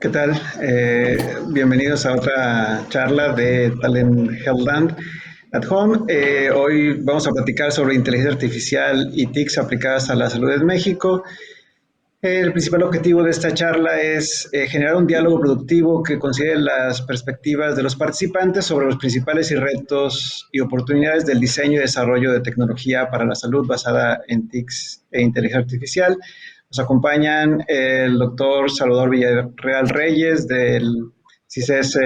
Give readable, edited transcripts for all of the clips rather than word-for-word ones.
¿Qué tal? Bienvenidos a otra charla de Talent Healthland at Home. Hoy vamos a platicar sobre inteligencia artificial y TICs aplicadas a la salud en México. El principal objetivo de esta charla es generar un diálogo productivo que considere las perspectivas de los participantes sobre los principales retos y oportunidades del diseño y desarrollo de tecnología para la salud basada en TICs e inteligencia artificial. Nos acompañan el doctor Salvador Villarreal Reyes del CISES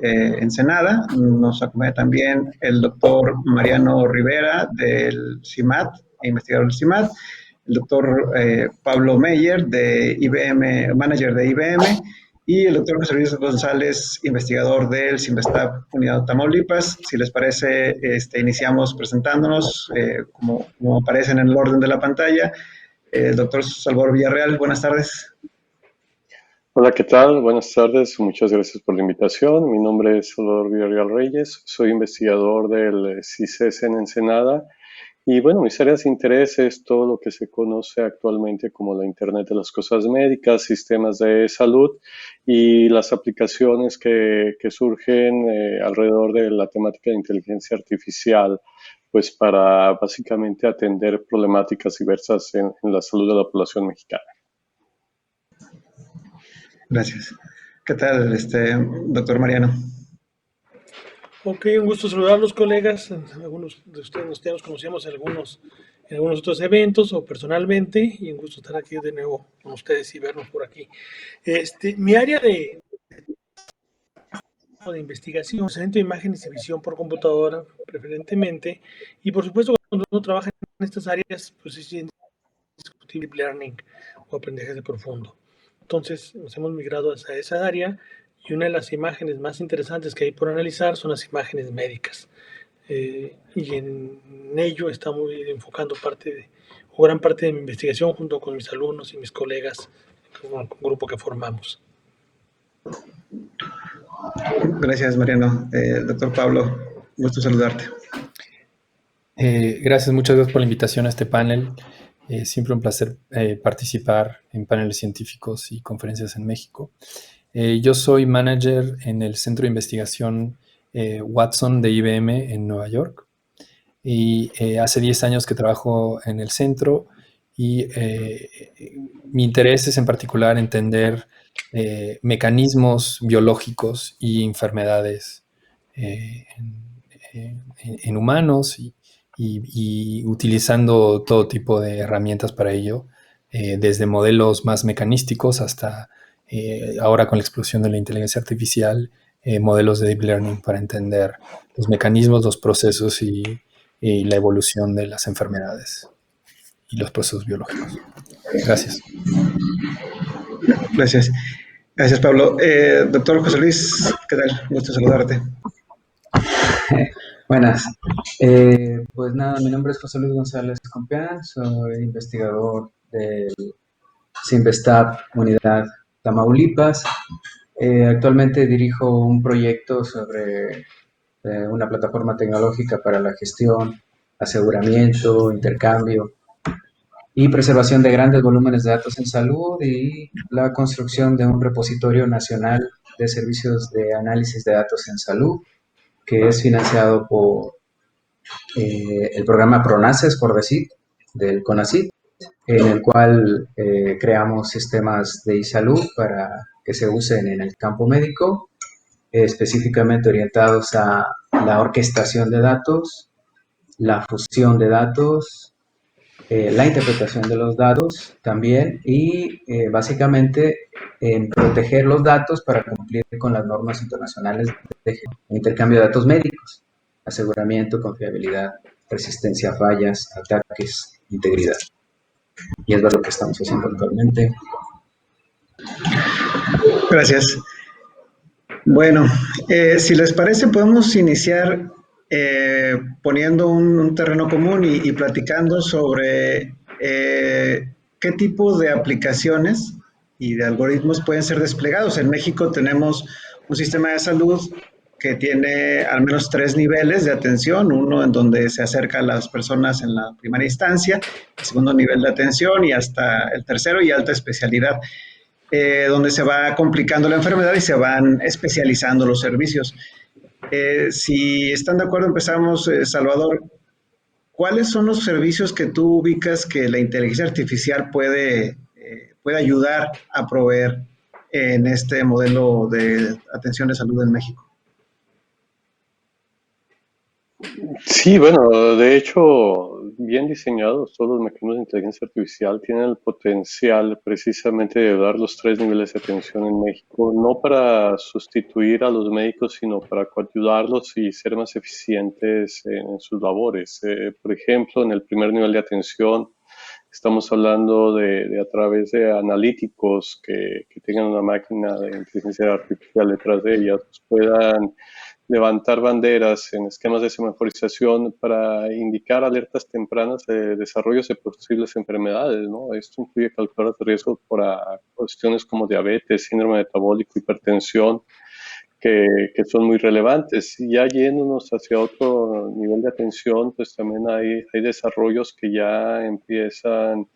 Ensenada. Nos acompaña también el doctor Mariano Rivera del CIMAT, investigador del CIMAT, el doctor Pablo Meyer de IBM, manager de IBM, y el doctor José Luis González, investigador del CIMBESTAB Unidad Tamaulipas. Si les parece, iniciamos presentándonos como aparecen en el orden de la pantalla. Doctor Salvador Villarreal, buenas tardes. Hola, ¿qué tal? Buenas tardes, muchas gracias por la invitación. Mi nombre es Salvador Villarreal Reyes, soy investigador del CISES en Ensenada y bueno, mis áreas de interés es todo lo que se conoce actualmente como la Internet de las Cosas Médicas, sistemas de salud y las aplicaciones que surgen alrededor de la temática de inteligencia artificial, pues para básicamente atender problemáticas diversas en la salud de la población mexicana. Gracias. ¿Qué tal, doctor Mariano? Ok, un gusto saludarlos, colegas. Algunos de ustedes nos conocíamos en algunos otros eventos o personalmente, y un gusto estar aquí de nuevo con ustedes y vernos por aquí. Mi área de investigación, procesamiento de imágenes y visión por computadora, preferentemente, y por supuesto cuando uno trabaja en estas áreas, pues es indiscutible deep learning o aprendizaje profundo. Entonces nos hemos migrado hacia esa área y una de las imágenes más interesantes que hay por analizar son las imágenes médicas. Y en ello estamos enfocando gran parte de mi investigación junto con mis alumnos y mis colegas, con un grupo que formamos. Gracias, Mariano. Doctor Pablo, gusto saludarte. Gracias, muchas gracias por la invitación a este panel. Siempre un placer participar en paneles científicos y conferencias en México. Yo soy manager en el Centro de Investigación Watson de IBM en Nueva York. Y hace 10 años que trabajo en el centro y mi interés es en particular entender mecanismos biológicos y enfermedades en humanos y utilizando todo tipo de herramientas para ello, desde modelos más mecanísticos hasta ahora con la explosión de la inteligencia artificial, modelos de deep learning para entender los mecanismos, los procesos y la evolución de las enfermedades y los procesos biológicos. Gracias. Gracias. Gracias, Pablo. Doctor José Luis, ¿qué tal? Gusto saludarte. Buenas. Pues nada, mi nombre es José Luis González Compeán, soy investigador del CIMBESTAB Unidad Tamaulipas. Actualmente dirijo un proyecto sobre una plataforma tecnológica para la gestión, aseguramiento, intercambio y preservación de grandes volúmenes de datos en salud y la construcción de un repositorio nacional de servicios de análisis de datos en salud, que es financiado por el programa PRONACES, por decir, del CONACYT, en el cual creamos sistemas de e-salud para que se usen en el campo médico, específicamente orientados a la orquestación de datos, la fusión de datos, la interpretación de los datos también y básicamente en proteger los datos para cumplir con las normas internacionales de intercambio de datos médicos, aseguramiento, confiabilidad, resistencia a fallas, ataques, integridad. Y es lo que estamos haciendo actualmente. Gracias. Bueno, si les parece, podemos iniciar poniendo un terreno común y platicando sobre qué tipo de aplicaciones y de algoritmos pueden ser desplegados. En México tenemos un sistema de salud que tiene al menos 3 niveles de atención, uno en donde se acerca a las personas en la primera instancia, el segundo nivel de atención y hasta el tercero y alta especialidad. donde se va complicando la enfermedad y se van especializando los servicios. Si están de acuerdo, empezamos, Salvador. ¿Cuáles son los servicios que tú ubicas que la inteligencia artificial puede ayudar a proveer en este modelo de atención de salud en México? Sí, bueno, de hecho, bien diseñados, todos los mecanismos de inteligencia artificial tienen el potencial precisamente de dar los tres niveles de atención en México, no para sustituir a los médicos, sino para coayudarlos y ser más eficientes en sus labores. Por ejemplo, en el primer nivel de atención, estamos hablando de a través de analíticos que tengan una máquina de inteligencia artificial detrás de ellas, puedan levantar banderas en esquemas de semaforización para indicar alertas tempranas de desarrollos de posibles enfermedades, ¿no? Esto incluye calcular los riesgos para cuestiones como diabetes, síndrome metabólico, hipertensión, que son muy relevantes. Y ya yéndonos hacia otro nivel de atención, pues también hay desarrollos que ya empiezan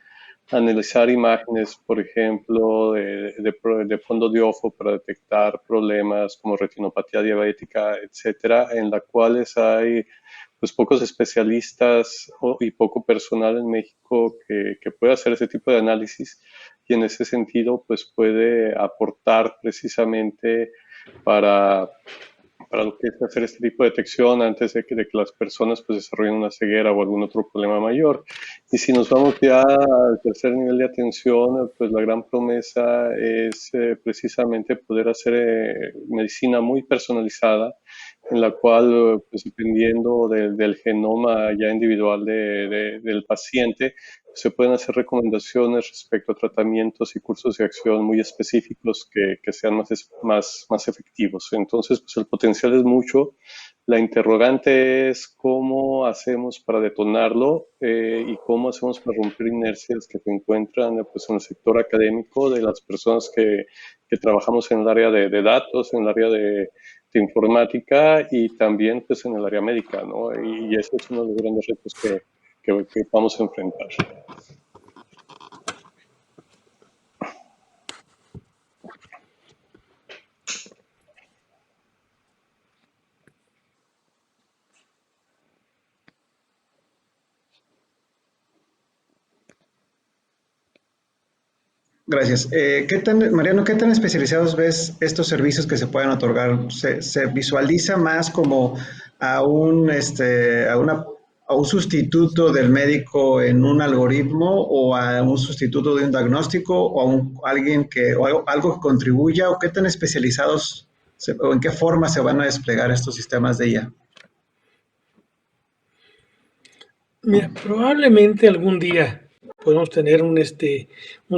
a analizar imágenes, por ejemplo, de fondo de ojo para detectar problemas como retinopatía diabética, etcétera, en las cuales hay pues pocos especialistas y poco personal en México que pueda hacer ese tipo de análisis, y en ese sentido pues puede aportar precisamente para lo que es hacer este tipo de detección antes de que las personas pues desarrollen una ceguera o algún otro problema mayor. Y si nos vamos ya al tercer nivel de atención, pues la gran promesa es precisamente poder hacer medicina muy personalizada, en la cual, pues dependiendo del genoma ya individual del paciente, se pueden hacer recomendaciones respecto a tratamientos y cursos de acción muy específicos que sean más efectivos. Entonces, pues el potencial es mucho. La interrogante es cómo hacemos para detonarlo y cómo hacemos para romper inercias que se encuentran pues, en el sector académico de las personas que trabajamos en el área de datos, en el área de informática y también pues, en el área médica, ¿no? Y ese es uno de los grandes retos que vamos a enfrentar. Gracias. Mariano, ¿qué tan especializados ves estos servicios que se pueden otorgar? ¿Se visualiza más como a a un sustituto del médico en un algoritmo o a un sustituto de un diagnóstico o algo que contribuya o qué tan especializados o en qué forma se van a desplegar estos sistemas de IA? Mira, probablemente algún día podemos tener un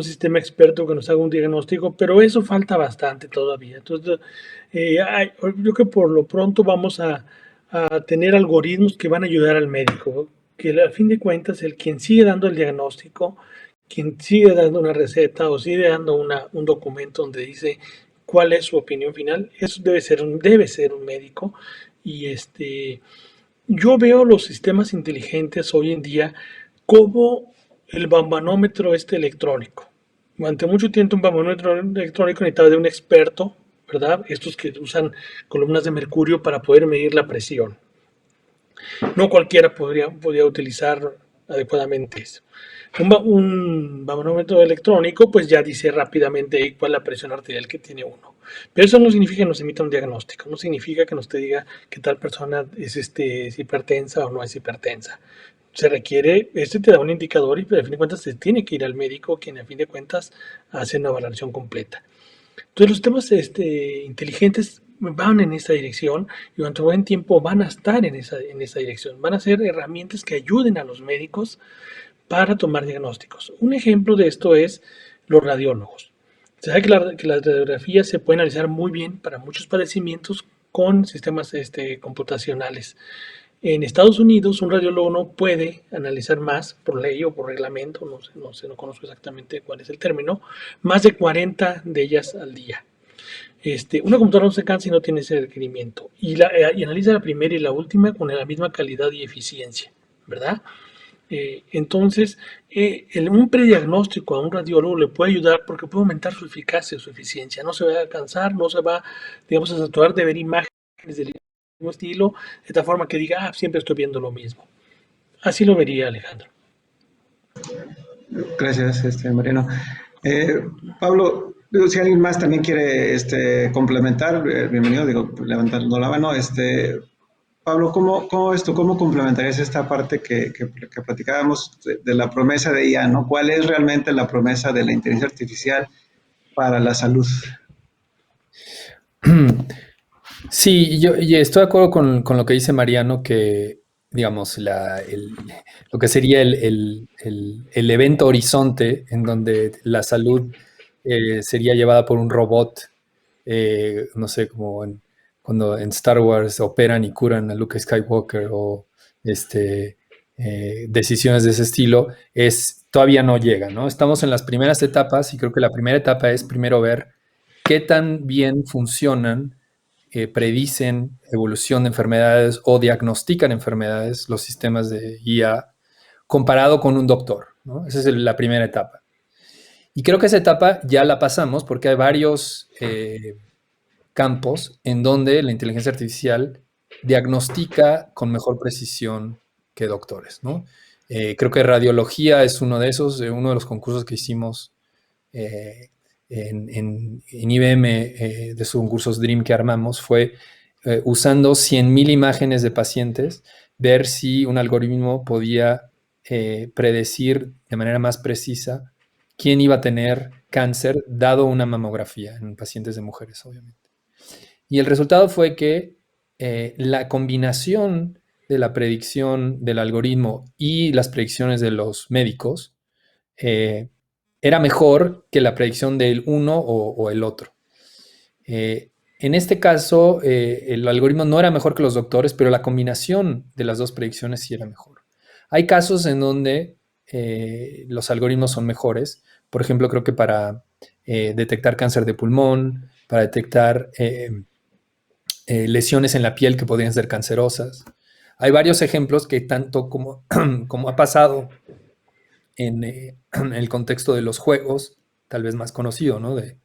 sistema experto que nos haga un diagnóstico, pero eso falta bastante todavía. Entonces, yo creo que por lo pronto vamos a tener algoritmos que van a ayudar al médico, que al fin de cuentas quien sigue dando el diagnóstico, quien sigue dando una receta o sigue dando un documento donde dice cuál es su opinión final, eso debe ser un médico. Y yo veo los sistemas inteligentes hoy en día como el bambanómetro electrónico. Durante mucho tiempo un bambanómetro electrónico necesitaba de un experto, ¿verdad? Estos que usan columnas de mercurio para poder medir la presión. No cualquiera podía utilizar adecuadamente eso. Un barómetro electrónico pues ya dice rápidamente cuál es la presión arterial que tiene uno. Pero eso no significa que nos emita un diagnóstico, no significa que nos te diga que tal persona es hipertensa o no es hipertensa. Se requiere, te da un indicador y a fin de cuentas se tiene que ir al médico quien a fin de cuentas hace una valoración completa. Entonces los temas inteligentes van en esa dirección y durante un buen tiempo van a estar en esa dirección. Van a ser herramientas que ayuden a los médicos para tomar diagnósticos. Un ejemplo de esto es los radiólogos. Se sabe que las radiografías se pueden analizar muy bien para muchos padecimientos con sistemas computacionales. En Estados Unidos, un radiólogo no puede analizar más, por ley o por reglamento, no conozco exactamente cuál es el término, más de 40 de ellas al día. Una computadora no se cansa y no tiene ese requerimiento. Y analiza la primera y la última con la misma calidad y eficiencia, ¿verdad? Entonces, un prediagnóstico a un radiólogo le puede ayudar porque puede aumentar su eficacia, su eficiencia. No se va a cansar, no se va, digamos, a saturar de ver imágenes del mismo estilo, de tal forma que diga, ah, siempre estoy viendo lo mismo. Así lo vería Alejandro. Gracias, Mariano. Pablo, digo, si alguien más también quiere complementar, bienvenido, digo, levantando la mano. Pablo, ¿cómo es tú? ¿Cómo complementarías esta parte que platicábamos de la promesa de IA, ¿no? ¿Cuál es realmente la promesa de la inteligencia artificial para la salud? Sí, yo estoy de acuerdo con lo que dice Mariano, que digamos, lo que sería el evento horizonte en donde la salud sería llevada por un robot, no sé, como cuando en Star Wars operan y curan a Luke Skywalker o decisiones de ese estilo, todavía no llega, ¿no? Estamos en las primeras etapas y creo que la primera etapa es primero ver qué tan bien funcionan, predicen evolución de enfermedades o diagnostican enfermedades los sistemas de IA comparado con un doctor, ¿no? Esa es la primera etapa. Y creo que esa etapa ya la pasamos porque hay varios campos en donde la inteligencia artificial diagnostica con mejor precisión que doctores, ¿no? Creo que radiología es uno de esos, uno de los concursos que hicimos en IBM, de sus concursos Dream que armamos, fue usando 100.000 imágenes de pacientes, ver si un algoritmo podía predecir de manera más precisa quién iba a tener cáncer dado una mamografía en pacientes de mujeres, obviamente. Y el resultado fue que la combinación de la predicción del algoritmo y las predicciones de los médicos era mejor que la predicción del uno o el otro. En este caso, el algoritmo no era mejor que los doctores, pero la combinación de las dos predicciones sí era mejor. Hay casos en donde los algoritmos son mejores. Por ejemplo, creo que para detectar cáncer de pulmón, para detectar lesiones en la piel que podrían ser cancerosas. Hay varios ejemplos que tanto como, como ha pasado en el contexto de los juegos, tal vez más conocido, ¿no? De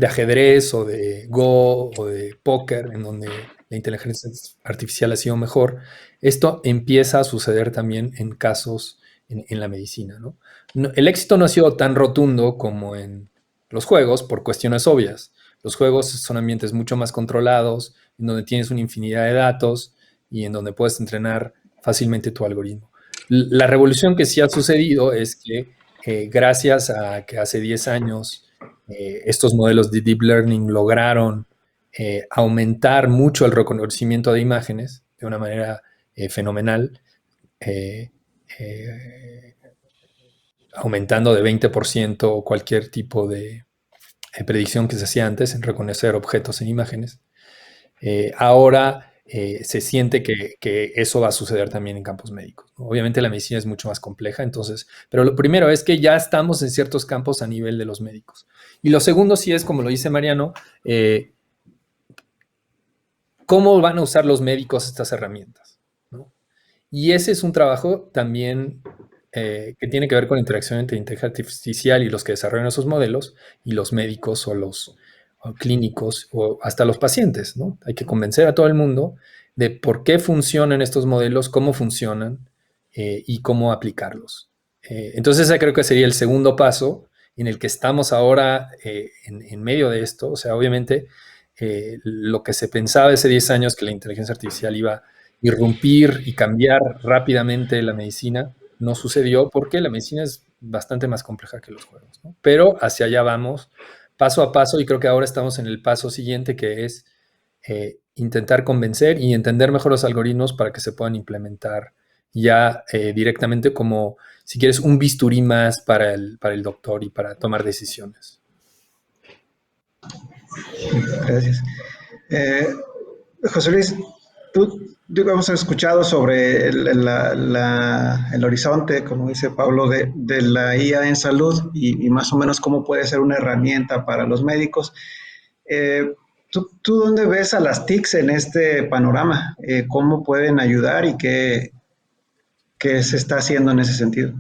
ajedrez o de Go o de póker, en donde la inteligencia artificial ha sido mejor. Esto empieza a suceder también en casos en la medicina, ¿no? El éxito no ha sido tan rotundo como en los juegos por cuestiones obvias. Los juegos son ambientes mucho más controlados, en donde tienes una infinidad de datos y en donde puedes entrenar fácilmente tu algoritmo. La revolución que sí ha sucedido es que gracias a que hace 10 años estos modelos de deep learning lograron aumentar mucho el reconocimiento de imágenes de una manera fenomenal, eh, eh, aumentando de 20% cualquier tipo de predicción que se hacía antes en reconocer objetos en imágenes. Ahora se siente que eso va a suceder también en campos médicos, ¿no? Obviamente la medicina es mucho más compleja, entonces, pero lo primero es que ya estamos en ciertos campos a nivel de los médicos. Y lo segundo sí es, como lo dice Mariano, ¿cómo van a usar los médicos estas herramientas, ¿no? Y ese es un trabajo también que tiene que ver con la interacción entre inteligencia artificial y los que desarrollan esos modelos y los médicos o los clínicos o hasta los pacientes, ¿no? Hay que convencer a todo el mundo de por qué funcionan estos modelos, cómo funcionan y cómo aplicarlos. Entonces ese creo que sería el segundo paso en el que estamos ahora en medio de esto. O sea, obviamente lo que se pensaba hace 10 años que la inteligencia artificial iba a irrumpir y cambiar rápidamente la medicina, no sucedió porque la medicina es bastante más compleja que los juegos, ¿no? Pero hacia allá vamos paso a paso y creo que ahora estamos en el paso siguiente que es intentar convencer y entender mejor los algoritmos para que se puedan implementar ya directamente como, si quieres, un bisturí más para el doctor y para tomar decisiones. Gracias. José Luis, tú hemos escuchado sobre el horizonte, como dice Pablo, de la IA en salud y más o menos cómo puede ser una herramienta para los médicos. ¿Tú dónde ves a las TICs en este panorama? ¿Cómo pueden ayudar y qué ¿Qué se está haciendo en ese sentido?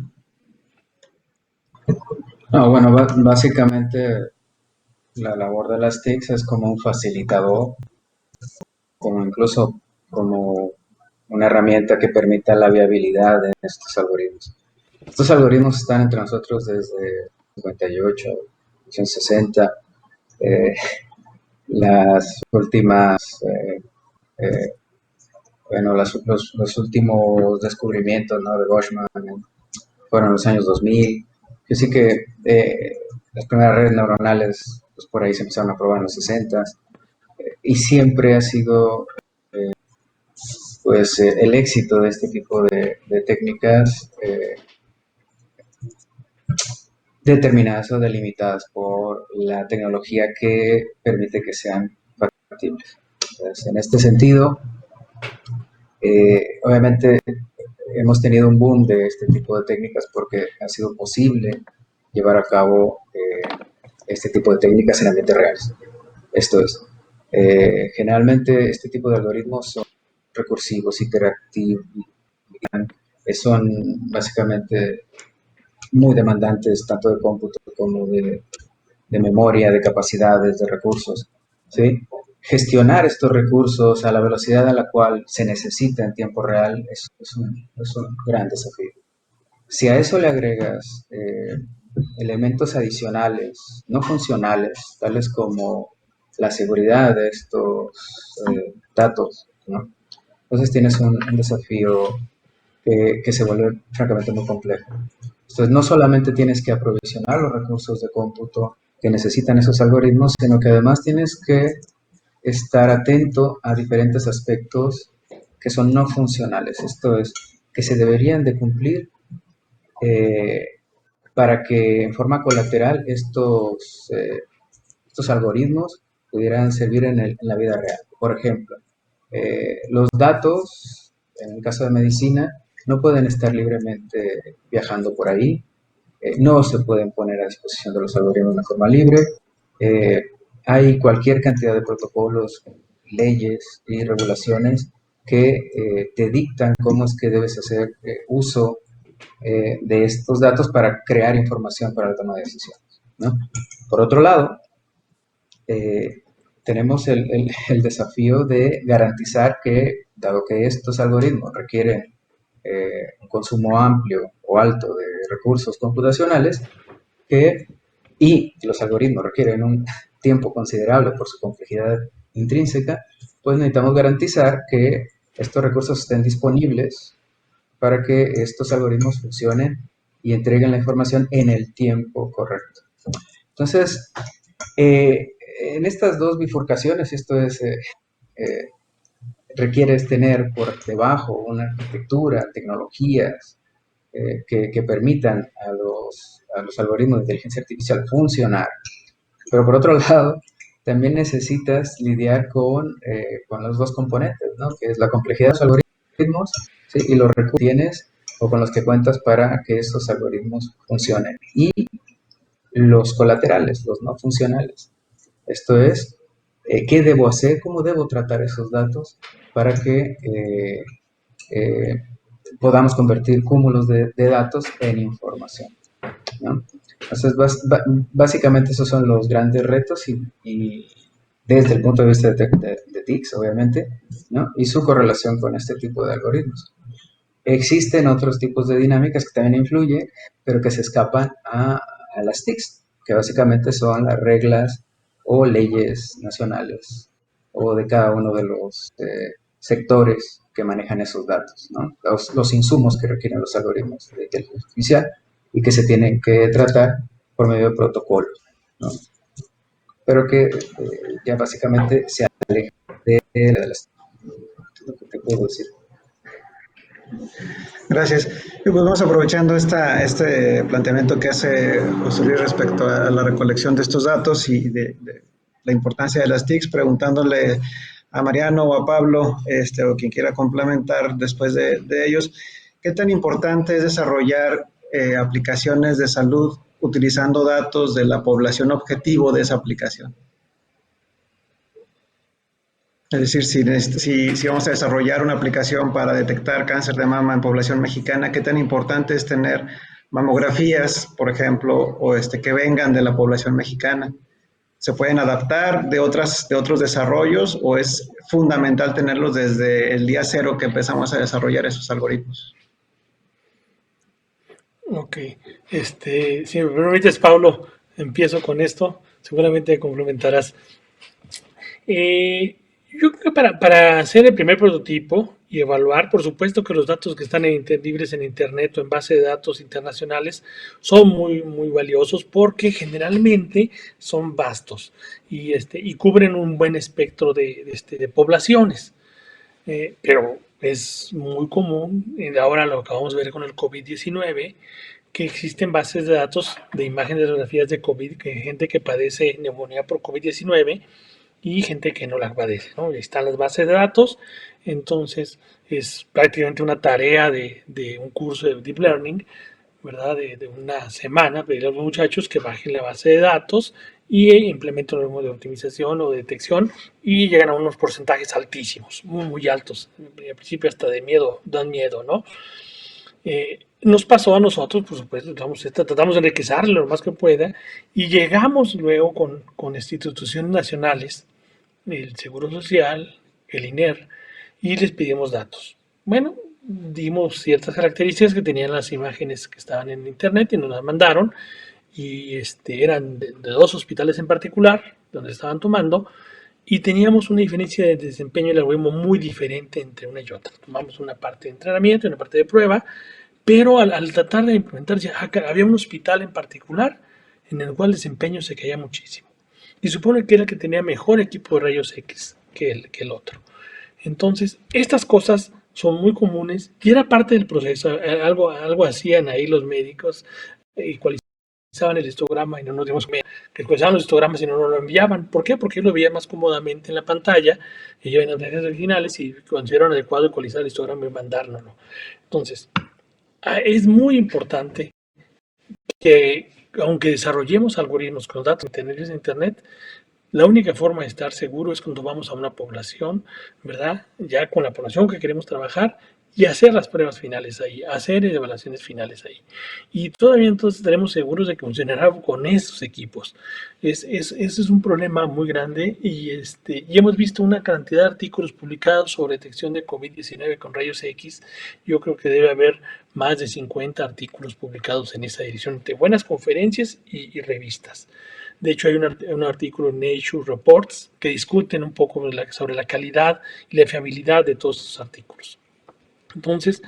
No, bueno, básicamente la labor de las TICs es como un facilitador, como incluso como una herramienta que permita la viabilidad de estos algoritmos. Estos algoritmos están entre nosotros desde 58, 1960. Eh, las últimas, bueno, los últimos descubrimientos, ¿no?, de Boltzmann fueron en los años 2000. Así que las primeras redes neuronales, pues por ahí se empezaron a probar en los 60, y siempre ha sido pues el éxito de este tipo de técnicas determinadas o delimitadas por la tecnología que permite que sean factibles. Entonces, en este sentido, obviamente hemos tenido un boom de este tipo de técnicas porque ha sido posible llevar a cabo este tipo de técnicas en ambientes reales. Esto es, generalmente este tipo de algoritmos son recursivos, interactivos, son básicamente muy demandantes tanto de cómputo como de memoria, de capacidades, de recursos, ¿sí? Gestionar estos recursos a la velocidad a la cual se necesita en tiempo real es un gran desafío. Si a eso le agregas elementos adicionales, no funcionales, tales como la seguridad de estos datos, ¿no?, entonces tienes un desafío que se vuelve francamente muy complejo. Entonces, no solamente tienes que aprovisionar los recursos de cómputo que necesitan esos algoritmos, sino que además tienes que estar atento a diferentes aspectos que son no funcionales. Esto es, que se deberían de cumplir eh, para que en forma colateral estos algoritmos pudieran servir en la vida real. Por ejemplo, los datos, en el caso de medicina, no pueden estar libremente viajando por ahí, no se pueden poner a disposición de los algoritmos de forma libre. Eh, Hay cualquier cantidad de protocolos, leyes y regulaciones que te dictan cómo es que debes hacer uso de estos datos para crear información para la toma de decisiones, ¿no? Por otro lado, tenemos el desafío de garantizar que, dado que estos algoritmos requieren un consumo amplio o alto de recursos computacionales, y los algoritmos requieren un tiempo considerable por su complejidad intrínseca, pues necesitamos garantizar que estos recursos estén disponibles para que estos algoritmos funcionen y entreguen la información en el tiempo correcto. Entonces, en estas dos bifurcaciones, esto es, requieres tener por debajo una arquitectura, tecnologías que permitan a los algoritmos de inteligencia artificial funcionar. Pero por otro lado, también necesitas lidiar con los dos componentes, ¿no?, que es la complejidad de los algoritmos, ¿sí?, y los recursos que tienes o con los que cuentas para que esos algoritmos funcionen. Y los colaterales, los no funcionales. Esto es, ¿qué debo hacer? ¿Cómo debo tratar esos datos para que eh, podamos convertir cúmulos de datos en información, ¿no? Entonces, básicamente esos son los grandes retos y desde el punto de vista de TICS, obviamente, ¿no?, y su correlación con este tipo de algoritmos. Existen otros tipos de dinámicas que también influyen, pero que se escapan a las TICs, que básicamente son las reglas o leyes nacionales o de cada uno de los sectores que manejan esos datos, ¿no?, los insumos que requieren los algoritmos de inteligencia artificial y que se tienen que tratar por medio de protocolos, ¿no?, pero que ya básicamente se alejan de las lo que te puedo decir. Gracias. Y pues vamos aprovechando este planteamiento que hace José Luis respecto a la recolección de estos datos y de la importancia de las TICs, preguntándole a Mariano o a Pablo, o quien quiera complementar después de ellos, ¿qué tan importante es desarrollar aplicaciones de salud utilizando datos de la población objetivo de esa aplicación? Es decir, si vamos a desarrollar una aplicación para detectar cáncer de mama en población mexicana, ¿qué tan importante es tener mamografías, por ejemplo, o que vengan de la población mexicana? ¿Se pueden adaptar de otros desarrollos o es fundamental tenerlos desde el día cero que empezamos a desarrollar esos algoritmos? Ok, si me permites, Pablo, empiezo con esto, seguramente complementarás. Eh, yo creo que para hacer el primer prototipo y evaluar, por supuesto que los datos que están libres en Internet o en base de datos internacionales son muy, muy valiosos porque generalmente son vastos y cubren un buen espectro de poblaciones. Pero es muy común, ahora lo acabamos de ver con el COVID-19, que existen bases de datos de imágenes de radiografías de COVID, que gente que padece neumonía por COVID-19 y gente que no la padece, ¿no? Ahí están las bases de datos, entonces es prácticamente una tarea de un curso de Deep Learning, ¿verdad? De una semana, pedirle a los muchachos que bajen la base de datos y implementen un algoritmo de optimización o de detección y llegan a unos porcentajes altísimos, muy, muy altos. Al principio hasta de miedo, dan miedo, ¿no? Nos pasó a nosotros, por supuesto, tratamos de enriquecerlo lo más que pueda y llegamos luego con instituciones nacionales, el Seguro Social, el INER, y les pedimos datos. Bueno, dimos ciertas características que tenían las imágenes que estaban en internet y nos las mandaron y eran de dos hospitales en particular donde estaban tomando y teníamos una diferencia de desempeño del algoritmo muy diferente entre una y otra. Tomamos una parte de entrenamiento y una parte de prueba, pero al tratar de implementar, había un hospital en particular en el cual el desempeño se caía muchísimo. Y supone que era el que tenía mejor equipo de rayos X que el otro. Entonces, estas cosas son muy comunes y era parte del proceso. Algo hacían ahí los médicos, ecualizaban el histograma y no nos dimos cuenta que ecualizaban los histogramas y no nos lo enviaban. ¿Por qué? Porque yo lo veía más cómodamente en la pantalla, y yo en las tareas originales y consideraron adecuado ecualizar el histograma y mandárnoslo. Entonces, es muy importante que, aunque desarrollemos algoritmos con los datos de Internet, la única forma de estar seguro es cuando vamos a una población, ¿verdad? Ya con la población que queremos trabajar y hacer las pruebas finales ahí, hacer evaluaciones finales ahí. Y todavía entonces estaremos seguros de que funcionará con esos equipos. Ese es un problema muy grande y hemos visto una cantidad de artículos publicados sobre detección de COVID-19 con rayos X. Yo creo que debe haber más de 50 artículos publicados en esa dirección, de buenas conferencias y revistas. De hecho, hay un artículo en Nature Reports que discuten un poco sobre la calidad y la fiabilidad de todos estos artículos. Entonces,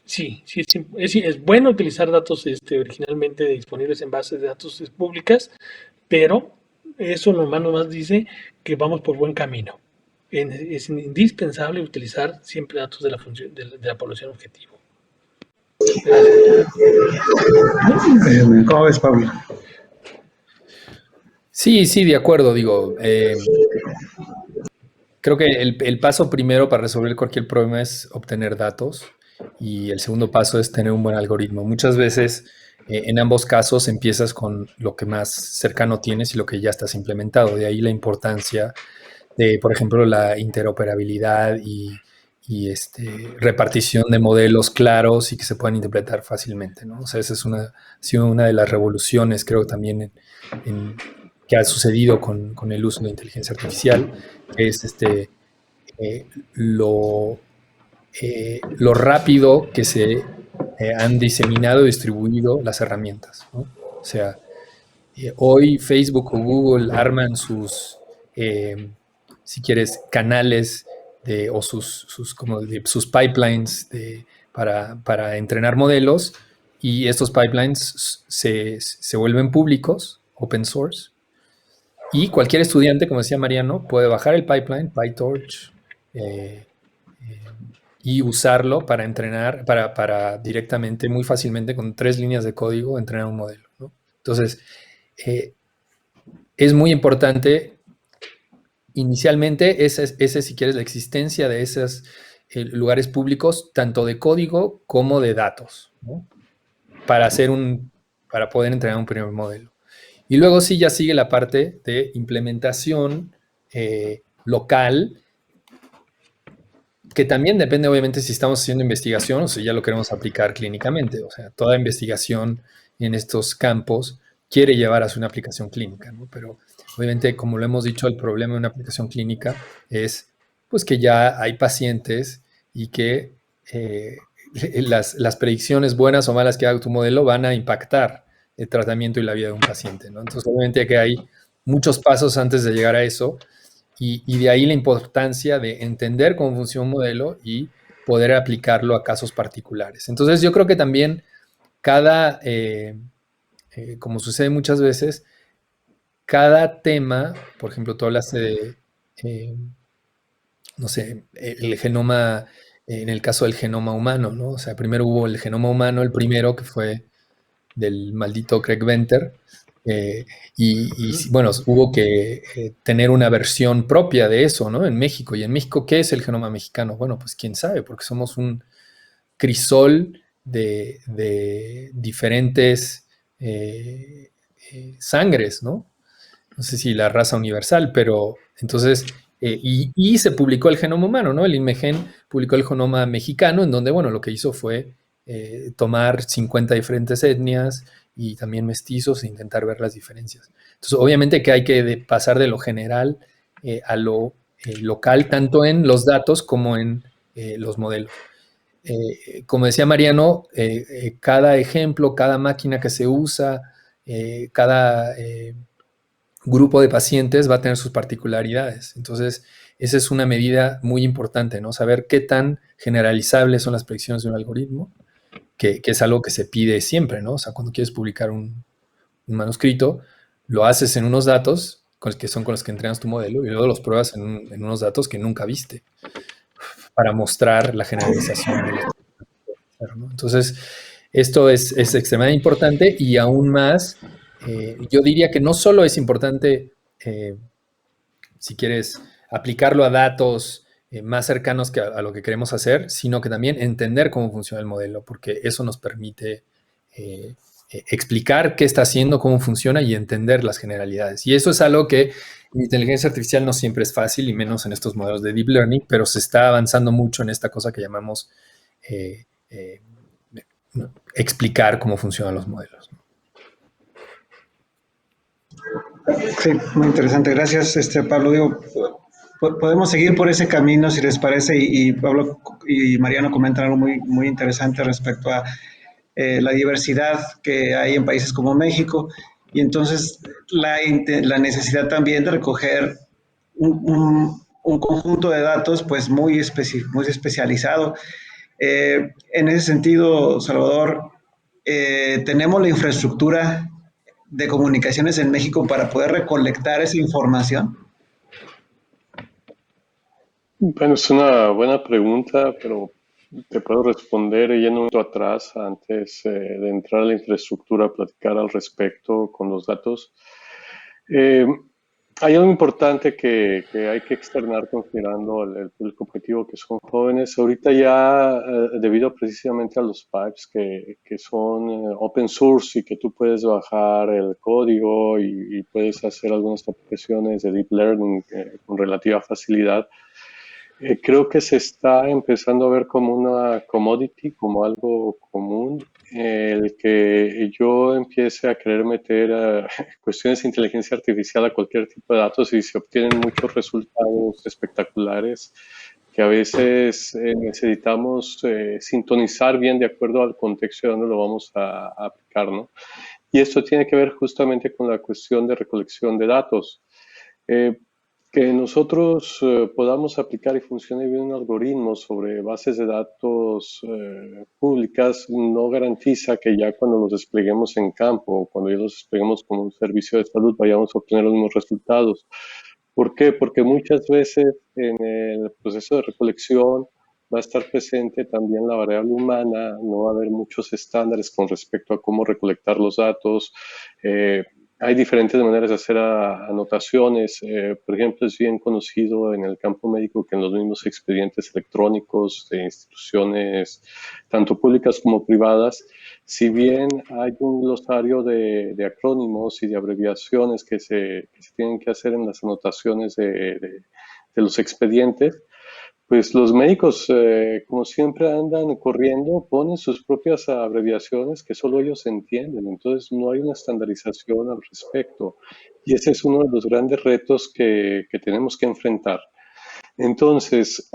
sí, es bueno utilizar datos originalmente disponibles en bases de datos públicas, pero eso nomás dice que vamos por buen camino. Es indispensable utilizar siempre datos de la población objetivo. ¿Cómo ves, Pablo? Sí, sí, de acuerdo. Digo, creo que el paso primero para resolver cualquier problema es obtener datos y el segundo paso es tener un buen algoritmo. Muchas veces, en ambos casos, empiezas con lo que más cercano tienes y lo que ya estás implementado. De ahí la importancia de, por ejemplo, la interoperabilidad y repartición de modelos claros y que se puedan interpretar fácilmente, ¿no? O sea, esa ha sido una de las revoluciones, creo, también que ha sucedido con el uso de inteligencia artificial, que es lo rápido que se han diseminado y distribuido las herramientas, ¿no? O sea, hoy Facebook o Google arman si quieres, canales o sus pipelines para entrenar modelos y estos pipelines se vuelven públicos, open source, y cualquier estudiante, como decía Mariano, puede bajar el pipeline, PyTorch, y usarlo para entrenar, para directamente, muy fácilmente, con 3 líneas de código, entrenar un modelo, ¿no? Entonces, es muy importante inicialmente si quieres, la existencia de esos lugares públicos, tanto de código como de datos, ¿no? Para poder entrenar un primer modelo. Y luego sí ya sigue la parte de implementación local que también depende obviamente si estamos haciendo investigación o si ya lo queremos aplicar clínicamente. O sea, toda investigación en estos campos quiere llevar a su una aplicación clínica, ¿no? Pero obviamente, como lo hemos dicho, el problema de una aplicación clínica es pues que ya hay pacientes y que las predicciones buenas o malas que haga tu modelo van a impactar el tratamiento y la vida de un paciente, ¿no? Entonces, obviamente que hay muchos pasos antes de llegar a eso y de ahí la importancia de entender cómo funciona un modelo y poder aplicarlo a casos particulares. Entonces, yo creo que también cada, como sucede muchas veces, cada tema, por ejemplo, tú hablaste de, no sé, el genoma, en el caso del genoma humano, ¿no? O sea, primero hubo el genoma humano, el primero que fue del maldito Craig Venter, bueno, hubo que tener una versión propia de eso, ¿no? En México. ¿Y en México qué es el genoma mexicano? Bueno, pues quién sabe, porque somos un crisol de diferentes sangres, ¿no? No sé si la raza universal, pero entonces, y se publicó el genoma humano, ¿no? El INMEGEN publicó el genoma mexicano, en donde, bueno, lo que hizo fue tomar 50 diferentes etnias y también mestizos e intentar ver las diferencias. Entonces, obviamente que hay que pasar de lo general a lo local, tanto en los datos como en los modelos. Como decía Mariano, cada ejemplo, cada máquina que se usa, cada grupo de pacientes va a tener sus particularidades. Entonces, esa es una medida muy importante, ¿no? Saber qué tan generalizables son las predicciones de un algoritmo, que es algo que se pide siempre, ¿no? O sea, cuando quieres publicar un manuscrito, lo haces en unos datos que son con los que entrenas tu modelo y luego los pruebas en unos datos que nunca viste para mostrar la generalización de los, ¿no? Entonces, esto es extremadamente importante y aún más, yo diría que no solo es importante, si quieres, aplicarlo a datos más cercanos que a lo que queremos hacer, sino que también entender cómo funciona el modelo, porque eso nos permite explicar qué está haciendo, cómo funciona y entender las generalidades. Y eso es algo que en inteligencia artificial no siempre es fácil, y menos en estos modelos de deep learning, pero se está avanzando mucho en esta cosa que llamamos eh, explicar cómo funcionan los modelos. Sí, muy interesante. Gracias, Pablo. Digo, podemos seguir por ese camino si les parece y Pablo y Mariano comentan algo muy, muy interesante respecto a la diversidad que hay en países como México y entonces la necesidad también de recoger un conjunto de datos pues muy especializado. En ese sentido, Salvador, tenemos la infraestructura de comunicaciones en México para poder recolectar esa información. Bueno, es una buena pregunta, pero te puedo responder yendo un poco atrás antes de entrar a la infraestructura, platicar al respecto con los datos. Hay algo importante que hay que externar considerando el público objetivo que son jóvenes. Ahorita ya, debido precisamente a los pipes que son open source y que tú puedes bajar el código y puedes hacer algunas aplicaciones de deep learning con relativa facilidad, creo que se está empezando a ver como una commodity, como algo común, el que yo empiece a querer meter cuestiones de inteligencia artificial a cualquier tipo de datos y se obtienen muchos resultados espectaculares que a veces necesitamos sintonizar bien de acuerdo al contexto de donde lo vamos a aplicar, ¿no? Y esto tiene que ver justamente con la cuestión de recolección de datos. Que nosotros podamos aplicar y funcione bien un algoritmo sobre bases de datos públicas no garantiza que ya cuando los despleguemos en campo o cuando ya los despleguemos como un servicio de salud vayamos a obtener los mismos resultados. ¿Por qué? Porque muchas veces en el proceso de recolección va a estar presente también la variable humana, no va a haber muchos estándares con respecto a cómo recolectar los datos. Hay diferentes maneras de hacer anotaciones. Por ejemplo, es bien conocido en el campo médico que en los mismos expedientes electrónicos de instituciones, tanto públicas como privadas, si bien hay un glosario de acrónimos y de abreviaciones que se tienen que hacer en las anotaciones de los expedientes, Pues los médicos, como siempre, andan corriendo, ponen sus propias abreviaciones que solo ellos entienden, entonces no hay una estandarización al respecto. Y ese es uno de los grandes retos que tenemos que enfrentar. Entonces,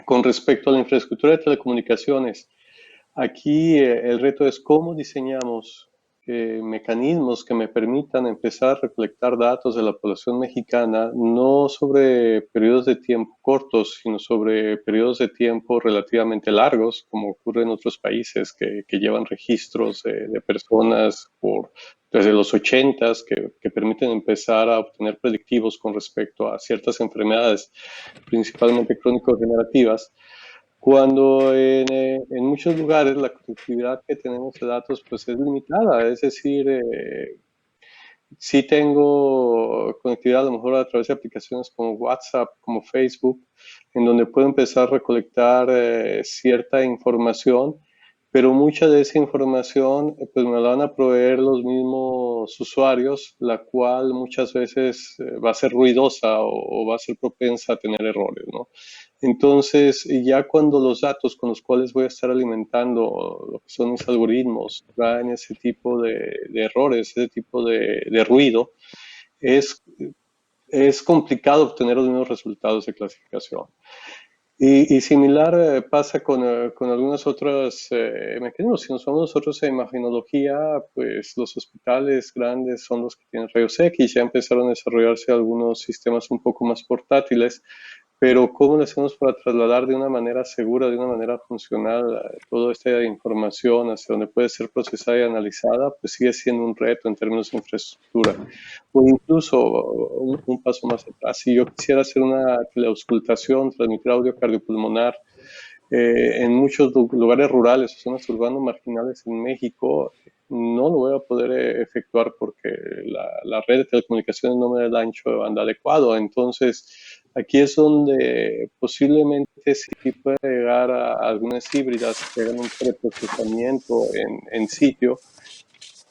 con respecto a la infraestructura de telecomunicaciones, aquí el reto es cómo diseñamos mecanismos que me permitan empezar a recolectar datos de la población mexicana, no sobre periodos de tiempo cortos, sino sobre periodos de tiempo relativamente largos, como ocurre en otros países que llevan registros de personas desde los 80s que permiten empezar a obtener predictivos con respecto a ciertas enfermedades, principalmente crónico-degenerativas, cuando en muchos lugares la conectividad que tenemos de datos pues es limitada, es decir, sí tengo conectividad a lo mejor a través de aplicaciones como WhatsApp, como Facebook, en donde puedo empezar a recolectar cierta información, pero mucha de esa información pues me la van a proveer los mismos usuarios, la cual muchas veces va a ser ruidosa o va a ser propensa a tener errores, ¿no? Entonces, ya cuando los datos con los cuales voy a estar alimentando lo que son mis algoritmos traen ese tipo de errores, ese tipo de ruido, es, es complicado obtener los mismos resultados de clasificación. Y similar pasa con algunos otros mecanismos. Si nos vamos nosotros a imagenología, pues los hospitales grandes son los que tienen rayos X. Ya empezaron a desarrollarse algunos sistemas un poco más portátiles, pero ¿cómo lo hacemos para trasladar de una manera segura, de una manera funcional, toda esta información hacia donde puede ser procesada y analizada? Pues sigue siendo un reto en términos de infraestructura. O incluso un paso más atrás, si yo quisiera hacer una teleauscultación, transmitir audio cardiopulmonar, en muchos lugares rurales o zonas urbanas marginales en México, no lo voy a poder efectuar porque la red de telecomunicaciones no me da el ancho de banda adecuado. Entonces, aquí es donde posiblemente sí puede llegar a algunas híbridas que hagan un preprocesamiento en sitio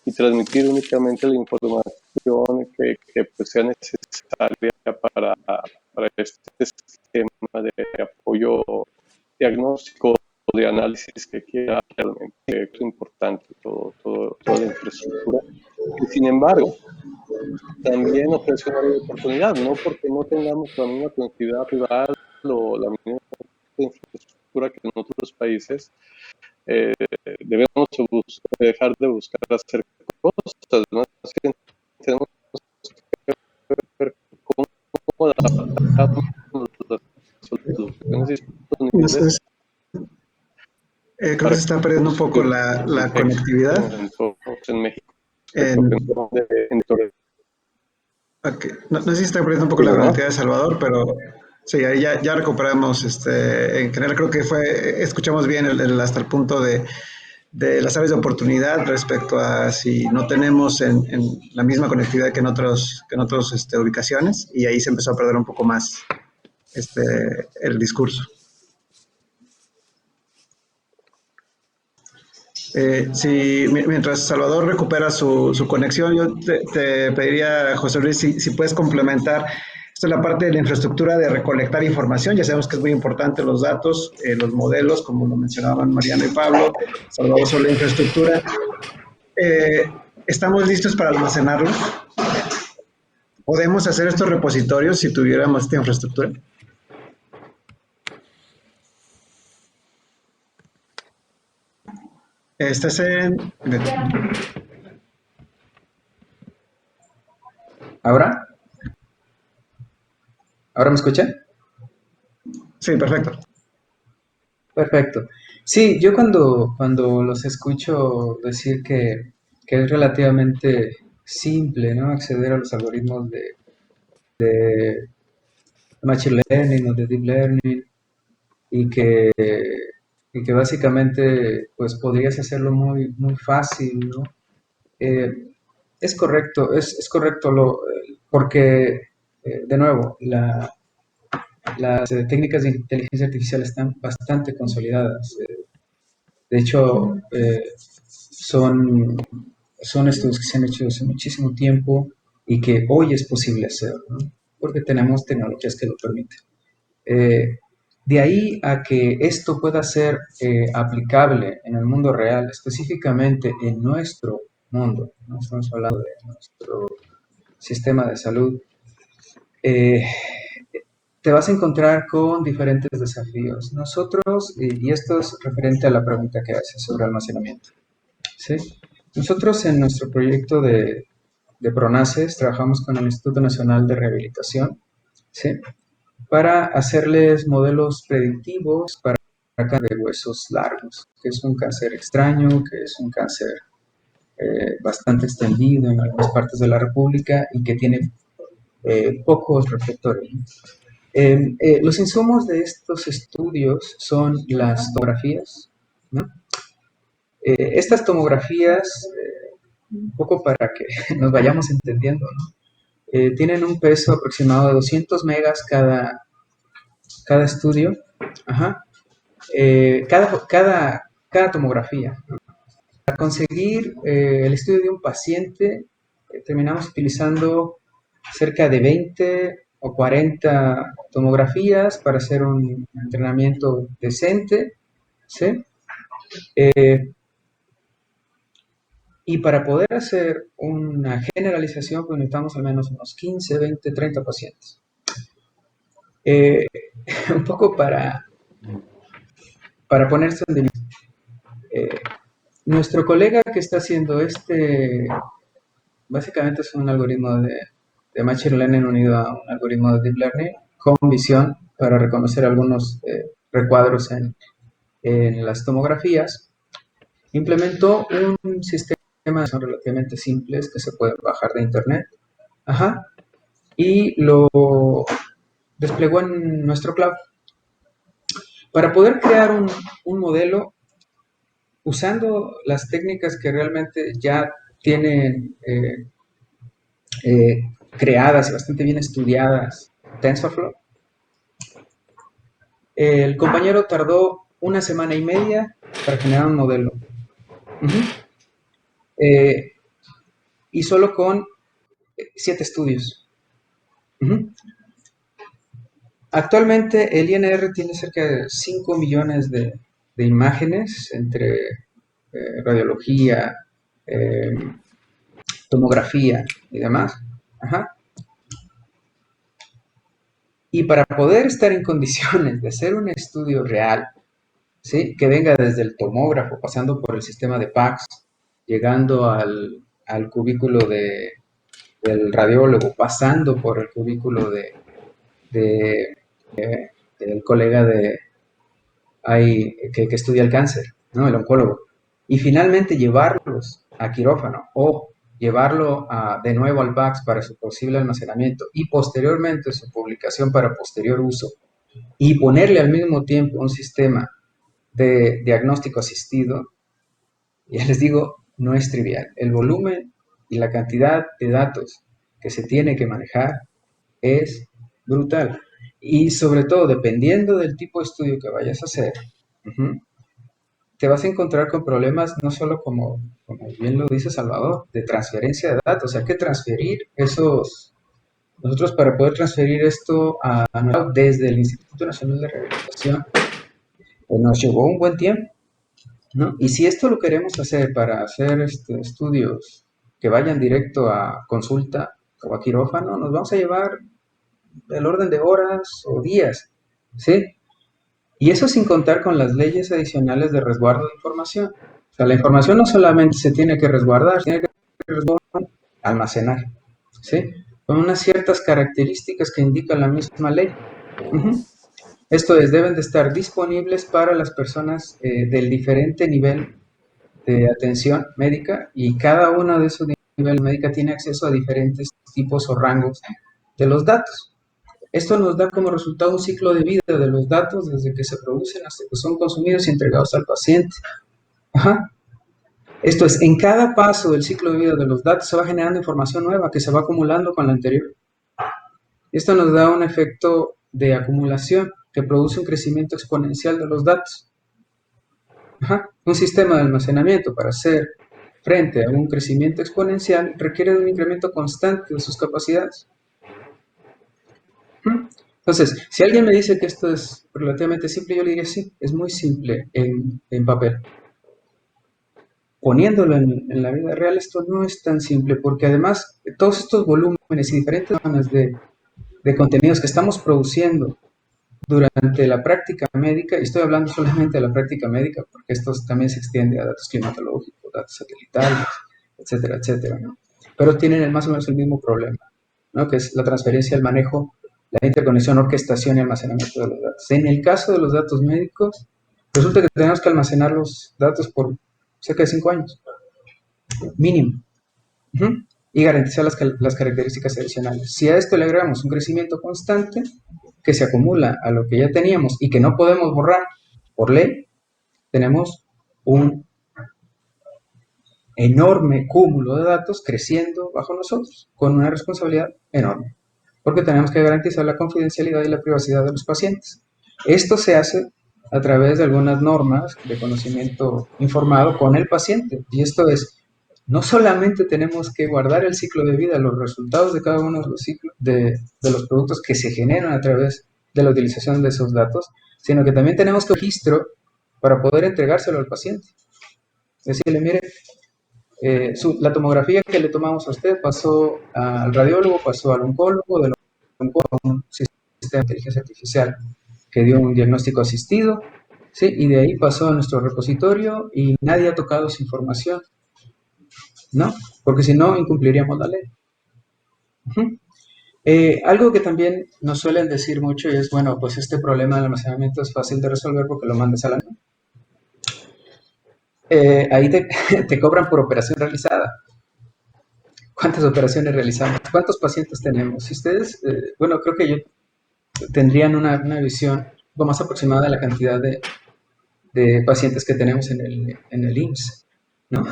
y transmitir únicamente la información que pues, sea necesaria para este esquema de apoyo diagnóstico o de análisis que quiera realmente. Es importante toda la infraestructura. Y sin embargo, también ofrece una área de oportunidad, no porque no tengamos la misma conectividad rural o la misma infraestructura que en otros países, debemos dejar de buscar hacer cosas, ¿no? Tenemos que ver cómo adaptamos las soluciones disponibles Creo que para se está perdiendo un poco la conectividad. en México. En, ok. No sé si está perdiendo un poco Sí, la bueno, conectividad de Salvador, pero sí, ahí ya recuperamos. En general creo que escuchamos bien hasta el punto de las áreas de oportunidad respecto a si no tenemos en la misma conectividad que en otros ubicaciones, y ahí se empezó a perder un poco más este, el discurso. Si mientras Salvador recupera su conexión, yo te pediría, José Luis, si puedes complementar. Esto es la parte de la infraestructura de recolectar información. Ya sabemos que es muy importante los datos, los modelos, como lo mencionaban Mariano y Pablo, Salvador sobre la infraestructura. ¿Estamos listos para almacenarlos? ¿Podemos hacer estos repositorios si tuviéramos esta infraestructura? Estás en... ¿Ahora? ¿Ahora me escuchan? Sí, perfecto. Perfecto. Sí, yo cuando los escucho decir que es relativamente simple, ¿no? Acceder a los algoritmos de Machine Learning o de Deep Learning y que básicamente pues podrías hacerlo muy, muy fácil, ¿no? Eh, es correcto, es correcto porque, de nuevo, las técnicas de inteligencia artificial están bastante consolidadas. De hecho, son estudios que se han hecho hace muchísimo tiempo y que hoy es posible hacer, ¿no? Porque tenemos tecnologías que lo permiten. Eh, De ahí a que esto pueda ser aplicable en el mundo real, específicamente en nuestro mundo, no estamos hablando de nuestro sistema de salud, te vas a encontrar con diferentes desafíos. Nosotros, y esto es referente a la pregunta que haces sobre almacenamiento, ¿sí? Nosotros en nuestro proyecto de PRONACES trabajamos con el Instituto Nacional de Rehabilitación, ¿sí? Para hacerles modelos predictivos para cáncer de huesos largos, que es un cáncer extraño, que es un cáncer bastante extendido en algunas partes de la República y que tiene pocos reflectores. Los insumos de estos estudios son las tomografías, ¿no? Estas tomografías, un poco para que nos vayamos entendiendo, ¿no? Tienen un peso aproximado de 200 megas cada estudio. Ajá. Cada tomografía, ¿no? Para conseguir el estudio de un paciente, terminamos utilizando cerca de 20 o 40 tomografías para hacer un entrenamiento decente, ¿sí? Y para poder hacer una generalización, pues necesitamos al menos unos 15, 20, 30 pacientes. Un poco para ponerse en nuestro colega que está haciendo básicamente es un algoritmo de Machine Learning unido a un algoritmo de Deep Learning con visión para reconocer algunos recuadros en las tomografías. Implementó un sistema que son relativamente simples que se pueden bajar de internet. Ajá. Y lo desplegó en nuestro cloud. Para poder crear un modelo usando las técnicas que realmente ya tienen creadas y bastante bien estudiadas, TensorFlow, el compañero tardó 1 semana y media para generar un modelo. Y solo con 7 estudios. Actualmente el INR tiene cerca de 5 millones de imágenes entre radiología, tomografía y demás. Ajá. Y para poder estar en condiciones de hacer un estudio real, ¿sí? Que venga desde el tomógrafo, pasando por el sistema de PACS, llegando al cubículo del radiólogo, pasando por el cubículo del colega que estudia el cáncer, ¿no? El oncólogo. Y finalmente llevarlos a quirófano o llevarlo de nuevo al PACS para su posible almacenamiento y posteriormente su publicación para posterior uso y ponerle al mismo tiempo un sistema de diagnóstico asistido, ya les digo, no es trivial. El volumen y la cantidad de datos que se tiene que manejar es brutal. Y sobre todo, dependiendo del tipo de estudio que vayas a hacer, te vas a encontrar con problemas no solo como bien lo dice Salvador, de transferencia de datos. O sea, hay que transferir nosotros para poder transferir esto desde el Instituto Nacional de Rehabilitación, pues nos llevó un buen tiempo, ¿no? Y si esto lo queremos hacer para hacer estudios que vayan directo a consulta o a quirófano, nos vamos a llevar el orden de horas o días, ¿sí? Y eso sin contar con las leyes adicionales de resguardo de información. O sea, la información no solamente se tiene que resguardar, se tiene que almacenar, ¿sí? Con unas ciertas características que indica la misma ley. Esto es, deben de estar disponibles para las personas del diferente nivel de atención médica y cada uno de esos niveles médica tiene acceso a diferentes tipos o rangos de los datos. Esto nos da como resultado un ciclo de vida de los datos desde que se producen hasta que son consumidos y entregados al paciente. Ajá. Esto es, en cada paso del ciclo de vida de los datos se va generando información nueva que se va acumulando con la anterior. Esto nos da un efecto de acumulación que produce un crecimiento exponencial de los datos. Ajá. Un sistema de almacenamiento para hacer frente a un crecimiento exponencial requiere de un incremento constante de sus capacidades. Entonces, si alguien me dice que esto es relativamente simple, yo le diría sí, es muy simple en papel. Poniéndolo en la vida real, esto no es tan simple, porque además todos estos volúmenes y diferentes zonas de contenidos que estamos produciendo durante la práctica médica, y estoy hablando solamente de la práctica médica, porque esto también se extiende a datos climatológicos, datos satelitales, etcétera, etcétera, ¿no? Pero tienen más o menos el mismo problema, ¿no? Que es la transferencia, el manejo, la interconexión, orquestación y almacenamiento de los datos. En el caso de los datos médicos, resulta que tenemos que almacenar los datos por cerca de 5 años, mínimo. Uh-huh. Y garantizar las características adicionales. Si a esto le agregamos un crecimiento constante que se acumula a lo que ya teníamos y que no podemos borrar por ley, tenemos un enorme cúmulo de datos creciendo bajo nosotros, con una responsabilidad enorme, porque tenemos que garantizar la confidencialidad y la privacidad de los pacientes. Esto se hace a través de algunas normas de conocimiento informado con el paciente, y esto es, no solamente tenemos que guardar el ciclo de vida, los resultados de cada uno de los ciclos de los productos que se generan a través de la utilización de esos datos, sino que también tenemos que registro para poder entregárselo al paciente. Decirle, mire, la tomografía que le tomamos a usted pasó al radiólogo, pasó al oncólogo, del oncólogo a un sistema de inteligencia artificial que dio un diagnóstico asistido, ¿sí? Y de ahí pasó a nuestro repositorio y nadie ha tocado esa información, ¿no? Porque si no, incumpliríamos la ley. Uh-huh. Algo que también nos suelen decir mucho es, bueno, pues este problema del almacenamiento es fácil de resolver porque lo mandas a la nube. Ahí te cobran por operación realizada. ¿Cuántas operaciones realizamos? ¿Cuántos pacientes tenemos? Si ustedes, bueno, creo que tendrían una visión un poco más aproximada de la cantidad de pacientes que tenemos en el IMSS, ¿no?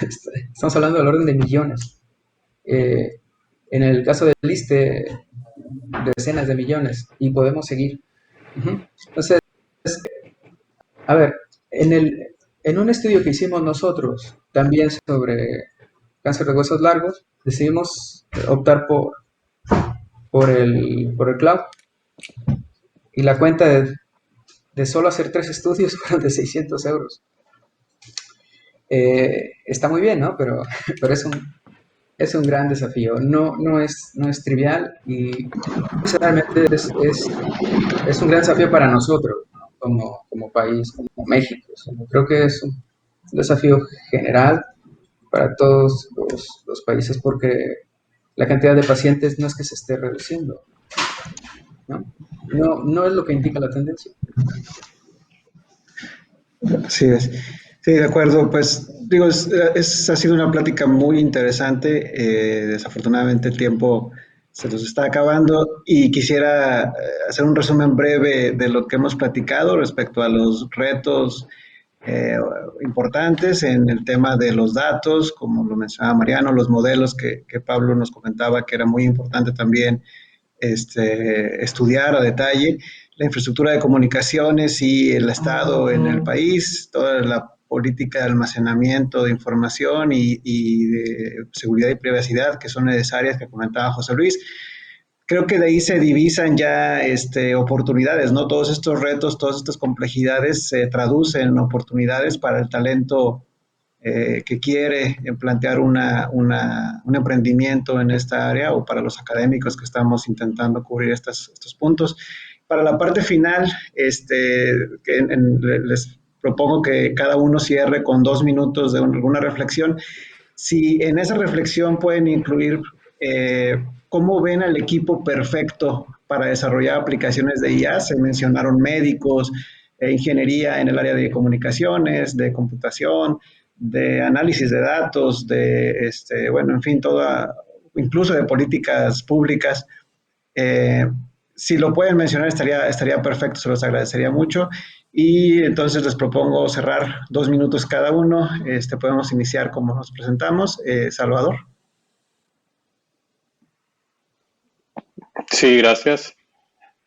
Estamos hablando del orden de millones. En el caso del ISSSTE, de decenas de millones, y podemos seguir. Uh-huh. Entonces, a ver, en un estudio que hicimos nosotros, también sobre cáncer de huesos largos, decidimos optar por el cloud. Y la cuenta de solo hacer 3 estudios fueron de 600 euros. Está muy bien, ¿no? Pero es un gran desafío. No es trivial y realmente es un gran desafío para nosotros, ¿no? Como país, como México. O sea, creo que es un desafío general para todos los países porque la cantidad de pacientes no es que se esté reduciendo, ¿no? No es lo que indica la tendencia. Así es. Sí, de acuerdo. Pues digo, ha sido una plática muy interesante. Desafortunadamente el tiempo se nos está acabando y quisiera hacer un resumen breve de lo que hemos platicado respecto a los retos eh, importantes en el tema de los datos, como lo mencionaba Mariano, los modelos que Pablo nos comentaba que era muy importante también estudiar a detalle la infraestructura de comunicaciones y el estado en el país, toda la política de almacenamiento de información y de seguridad y privacidad que son necesarias que comentaba José Luis. Creo que de ahí se divisan ya oportunidades, ¿no? Todos estos retos, todas estas complejidades se traducen en oportunidades para el talento que quiere plantear un emprendimiento en esta área o para los académicos que estamos intentando cubrir estos puntos. Para la parte final, les propongo que cada uno cierre con 2 minutos de alguna reflexión. Si en esa reflexión pueden incluir cómo ven al equipo perfecto para desarrollar aplicaciones de IA, se mencionaron médicos, ingeniería en el área de comunicaciones, de computación, de análisis de datos, bueno, en fin, incluso de políticas públicas. Eh, si lo pueden mencionar estaría perfecto, se los agradecería mucho. Y entonces les propongo cerrar 2 minutos cada uno. Podemos iniciar como nos presentamos. Salvador. Sí, gracias.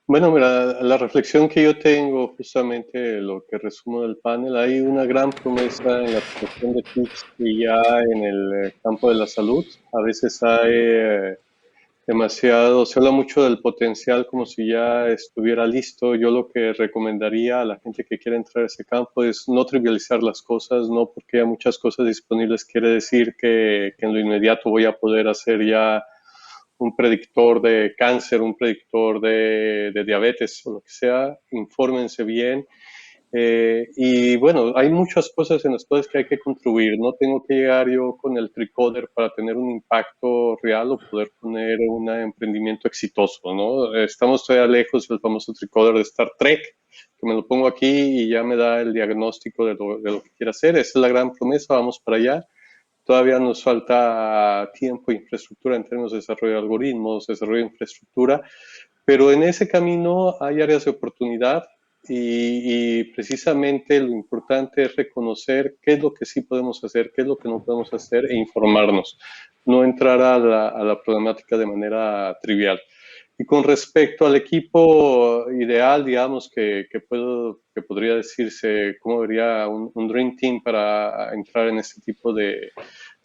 Bueno, mira, la reflexión que yo tengo, justamente lo que resumo del panel, hay una gran promesa en la aplicación de TICs y ya en el campo de la salud. A veces hay demasiado, se habla mucho del potencial como si ya estuviera listo. Yo lo que recomendaría a la gente que quiere entrar a ese campo es no trivializar las cosas, no porque haya muchas cosas disponibles quiere decir que en lo inmediato voy a poder hacer ya un predictor de cáncer, un predictor de diabetes o lo que sea. Infórmense bien. Y bueno, hay muchas cosas en las cuales que hay que contribuir. No tengo que llegar yo con el tricoder para tener un impacto real o poder poner un emprendimiento exitoso, ¿no? Estamos todavía lejos del famoso tricoder de Star Trek, que me lo pongo aquí y ya me da el diagnóstico de lo que quiero hacer. Esa es la gran promesa, vamos para allá. Todavía nos falta tiempo e infraestructura en términos de desarrollo de algoritmos, desarrollo de infraestructura, pero en ese camino hay áreas de oportunidad y precisamente lo importante es reconocer qué es lo que sí podemos hacer, qué es lo que no podemos hacer e informarnos, no entrar a la problemática de manera trivial. Y con respecto al equipo ideal, digamos, que podría decirse, ¿cómo vería un Dream Team para entrar en este tipo de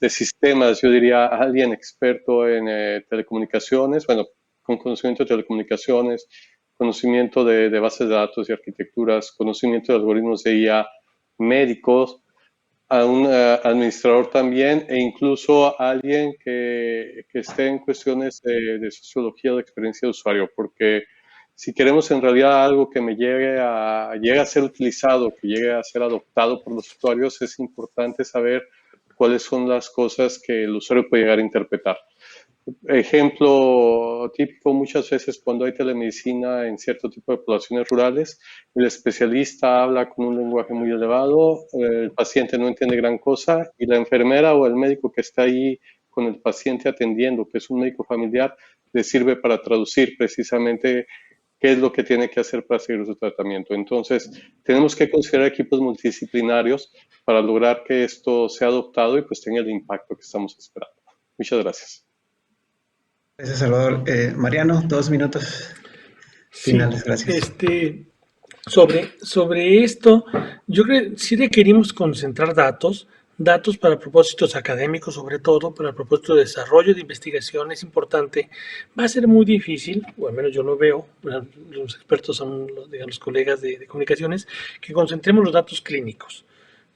sistemas? Yo diría alguien experto en telecomunicaciones, bueno, con conocimiento de telecomunicaciones, conocimiento de bases de datos y arquitecturas, conocimiento de algoritmos de IA, médicos, a un administrador también e incluso a alguien que esté en cuestiones de sociología de experiencia de usuario, porque si queremos en realidad algo que llegue a ser utilizado, que llegue a ser adoptado por los usuarios, es importante saber cuáles son las cosas que el usuario puede llegar a interpretar. Ejemplo típico muchas veces cuando hay telemedicina en cierto tipo de poblaciones rurales, el especialista habla con un lenguaje muy elevado, el paciente no entiende gran cosa y la enfermera o el médico que está ahí con el paciente atendiendo, que es un médico familiar, le sirve para traducir precisamente qué es lo que tiene que hacer para seguir su tratamiento. Entonces, tenemos que considerar equipos multidisciplinarios para lograr que esto sea adoptado y pues tenga el impacto que estamos esperando. Muchas gracias. Gracias, Salvador. Mariano, 2 minutos finales, Sí, gracias. sobre esto, yo creo que sí requerimos concentrar datos para propósitos académicos, sobre todo para el propósito de desarrollo de investigación, es importante. Va a ser muy difícil, o al menos yo lo veo, los expertos son los colegas de comunicaciones, que concentremos los datos clínicos,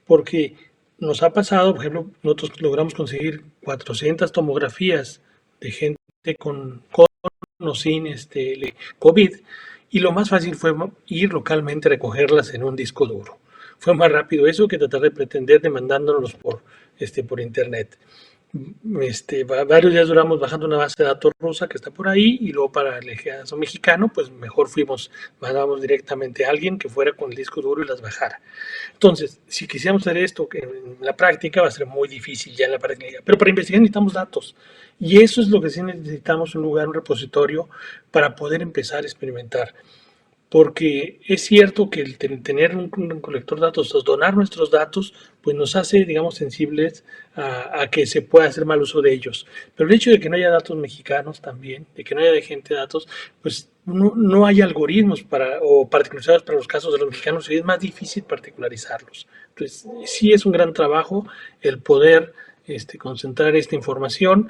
porque nos ha pasado, por ejemplo, nosotros logramos conseguir 400 tomografías de gente con o sin COVID, y lo más fácil fue ir localmente a recogerlas en un disco duro. Fue más rápido eso que tratar de pretender demandándonos por internet. Varios días duramos bajando una base de datos rusa que está por ahí y luego para el caso mexicano, pues mejor mandábamos directamente a alguien que fuera con el disco duro y las bajara. Entonces, si quisiéramos hacer esto en la práctica, va a ser muy difícil ya en la práctica. Pero para investigar necesitamos datos. Y eso es lo que sí necesitamos, un lugar, un repositorio para poder empezar a experimentar. Porque es cierto que el tener un colector de datos, donar nuestros datos, pues nos hace, digamos, sensibles a que se pueda hacer mal uso de ellos. Pero el hecho de que no haya datos mexicanos también, de que no haya de gente datos, pues no hay algoritmos o particularizados para los casos de los mexicanos y es más difícil particularizarlos. Entonces, sí es un gran trabajo el poder concentrar esta información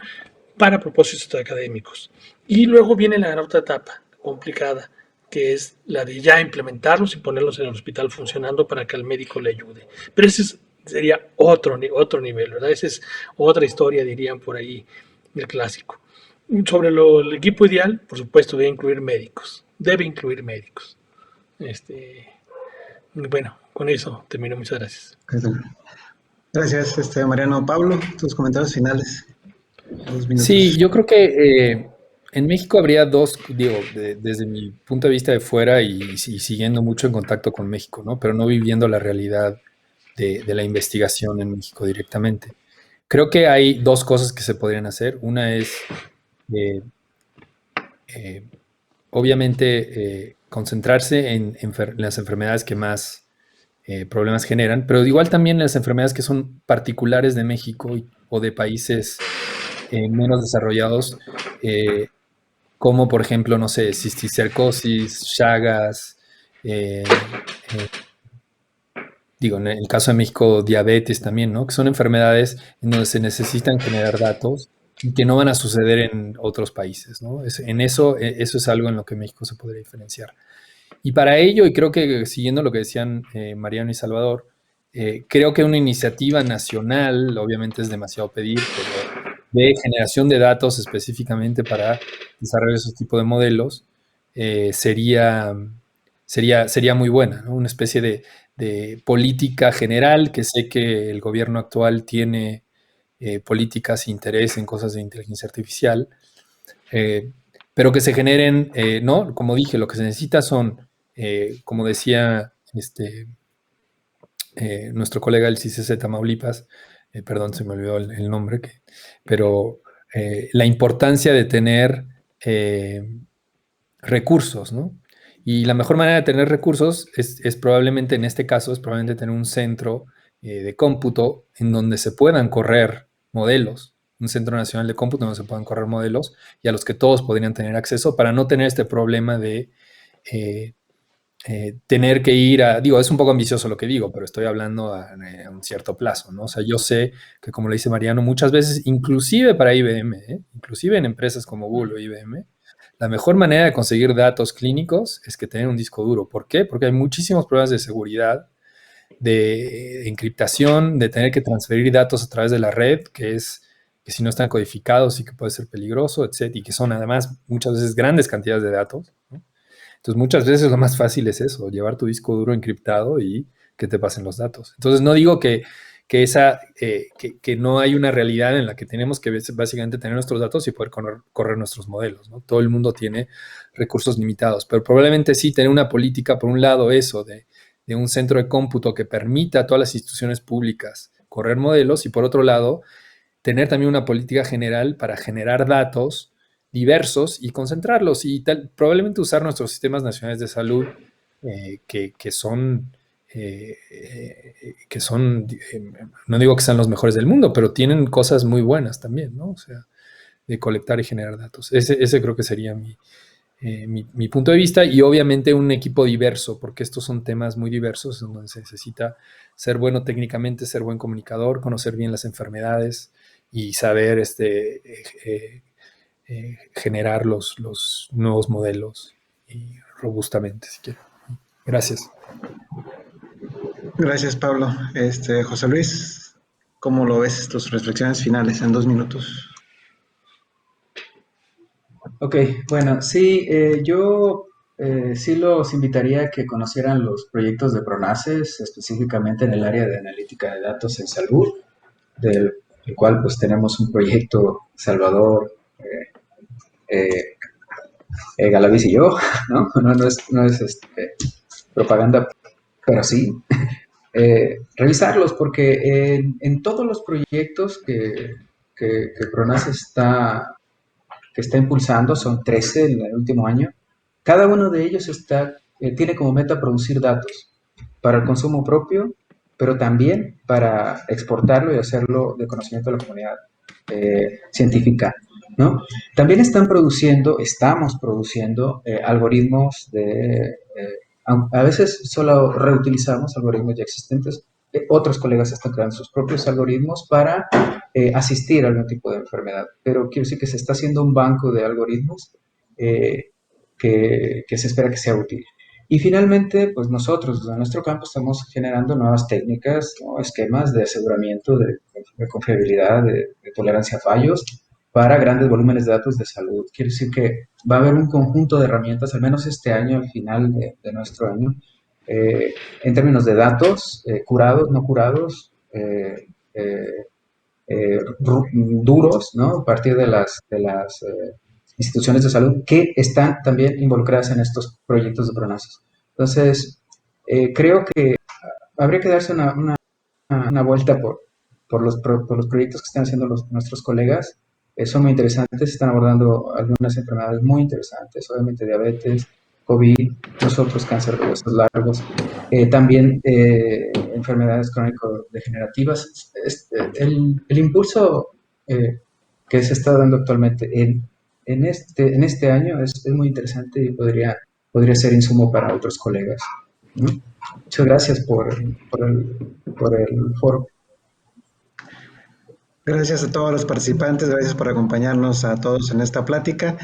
para propósitos académicos. Y luego viene la otra etapa complicada, que es la de ya implementarlos y ponerlos en el hospital funcionando para que el médico le ayude. Pero ese sería otro nivel, ¿verdad? Esa es otra historia, dirían por ahí, el clásico. Sobre el equipo ideal, por supuesto, debe incluir médicos. Bueno, con eso termino. Muchas gracias. Gracias, Mariano. Pablo, tus comentarios finales. 2 minutos. Sí, yo creo que en México habría dos, digo, desde mi punto de vista de fuera y siguiendo mucho en contacto con México, ¿no? Pero no viviendo la realidad de la investigación en México directamente. Creo que hay dos cosas que se podrían hacer. Una es, obviamente, concentrarse en las enfermedades que más problemas generan, pero igual también las enfermedades que son particulares de México o de países menos desarrollados, como por ejemplo, no sé, cisticercosis, Chagas, digo, en el caso de México, diabetes también, ¿no? Que son enfermedades en donde se necesitan generar datos y que no van a suceder en otros países, ¿no? Eso es algo en lo que México se podría diferenciar. Y para ello, y creo que siguiendo lo que decían Mariano y Salvador, creo que una iniciativa nacional, obviamente es demasiado pedir, pero de generación de datos específicamente para desarrollar esos tipos de modelos, sería muy buena, ¿no? Una especie de política general, que sé que el gobierno actual tiene políticas e interés en cosas de inteligencia artificial, eh, pero que se generen, ¿no? Como dije, lo que se necesita son, como decía nuestro colega del CICES de Tamaulipas, perdón, se me olvidó el nombre, pero la importancia de tener recursos, ¿no? Y la mejor manera de tener recursos es probablemente, en este caso, es probablemente tener un centro de cómputo en donde se puedan correr modelos, un centro nacional de cómputo donde se puedan correr modelos y a los que todos podrían tener acceso para no tener este problema de eh, tener que ir digo, es un poco ambicioso lo que digo, pero estoy hablando a un cierto plazo, ¿no? O sea, yo sé que, como le dice Mariano, muchas veces, inclusive para IBM, inclusive en empresas como Google o IBM, la mejor manera de conseguir datos clínicos es que tener un disco duro. ¿Por qué? Porque hay muchísimos problemas de seguridad, de encriptación, de tener que transferir datos a través de la red, que si no están codificados y que puede ser peligroso, etc. Y que son además muchas veces grandes cantidades de datos, ¿no? Entonces, muchas veces lo más fácil es eso, llevar tu disco duro encriptado y que te pasen los datos. Entonces, no digo que no hay una realidad en la que tenemos que básicamente tener nuestros datos y poder correr nuestros modelos, ¿no? Todo el mundo tiene recursos limitados, pero probablemente sí tener una política, por un lado, eso de un centro de cómputo que permita a todas las instituciones públicas correr modelos y, por otro lado, tener también una política general para generar datos diversos y concentrarlos y probablemente usar nuestros sistemas nacionales de salud que son, no digo que sean los mejores del mundo, pero tienen cosas muy buenas también, ¿no? O sea, de colectar y generar datos. Ese creo que sería mi punto de vista y obviamente un equipo diverso, porque estos son temas muy diversos en donde se necesita ser bueno técnicamente, ser buen comunicador, conocer bien las enfermedades y saber generar los nuevos modelos y robustamente, si quiero. Gracias. Gracias, Pablo. José Luis, ¿cómo lo ves? Tus reflexiones finales en 2 minutos. Ok, bueno, sí, yo sí los invitaría a que conocieran los proyectos de PRONACES, específicamente en el área de analítica de datos en salud, del cual pues tenemos un proyecto Salvador, Galaviz y yo, ¿no? No es propaganda, pero sí. Revisarlos, porque en todos los proyectos que PRONACES está impulsando, son 13 en el último año, cada uno de ellos tiene como meta producir datos para el consumo propio, pero también para exportarlo y hacerlo de conocimiento de la comunidad científica, ¿no? También estamos produciendo algoritmos a veces solo reutilizamos algoritmos ya existentes, otros colegas están creando sus propios algoritmos para asistir a algún tipo de enfermedad, pero quiero decir que se está haciendo un banco de algoritmos que se espera que sea útil. Y finalmente, pues nosotros, desde nuestro campo, estamos generando nuevas técnicas, ¿no? Esquemas de aseguramiento, de confiabilidad, de tolerancia a fallos para grandes volúmenes de datos de salud. Quiere decir que va a haber un conjunto de herramientas, al menos este año, al final de nuestro año, en términos de datos, curados, no curados, duros, ¿no? A partir de las instituciones de salud que están también involucradas en estos proyectos de PRONACES. Entonces, creo que habría que darse una vuelta por los proyectos que están haciendo nuestros colegas. Son muy interesantes, están abordando algunas enfermedades muy interesantes, obviamente diabetes, COVID, nosotros cáncer de huesos largos, también enfermedades crónico-degenerativas. El impulso que se está dando actualmente en este año es muy interesante y podría ser insumo para otros colegas, ¿no? Muchas gracias por el foro. Gracias a todos los participantes, gracias por acompañarnos a todos en esta plática.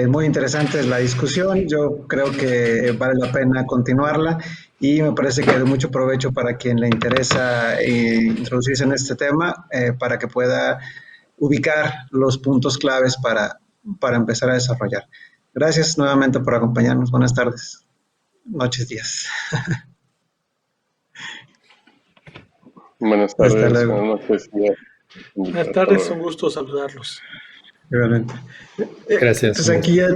Muy interesante la discusión, yo creo que vale la pena continuarla y me parece que es de mucho provecho para quien le interesa introducirse en este tema, para que pueda ubicar los puntos claves para empezar a desarrollar. Gracias nuevamente por acompañarnos. Buenas tardes, noches, días. Buenas Hasta tardes, luego. buenas noches. Buenas Hasta tardes, luego. un gusto saludarlos. Realmente. Gracias. Entonces aquí ya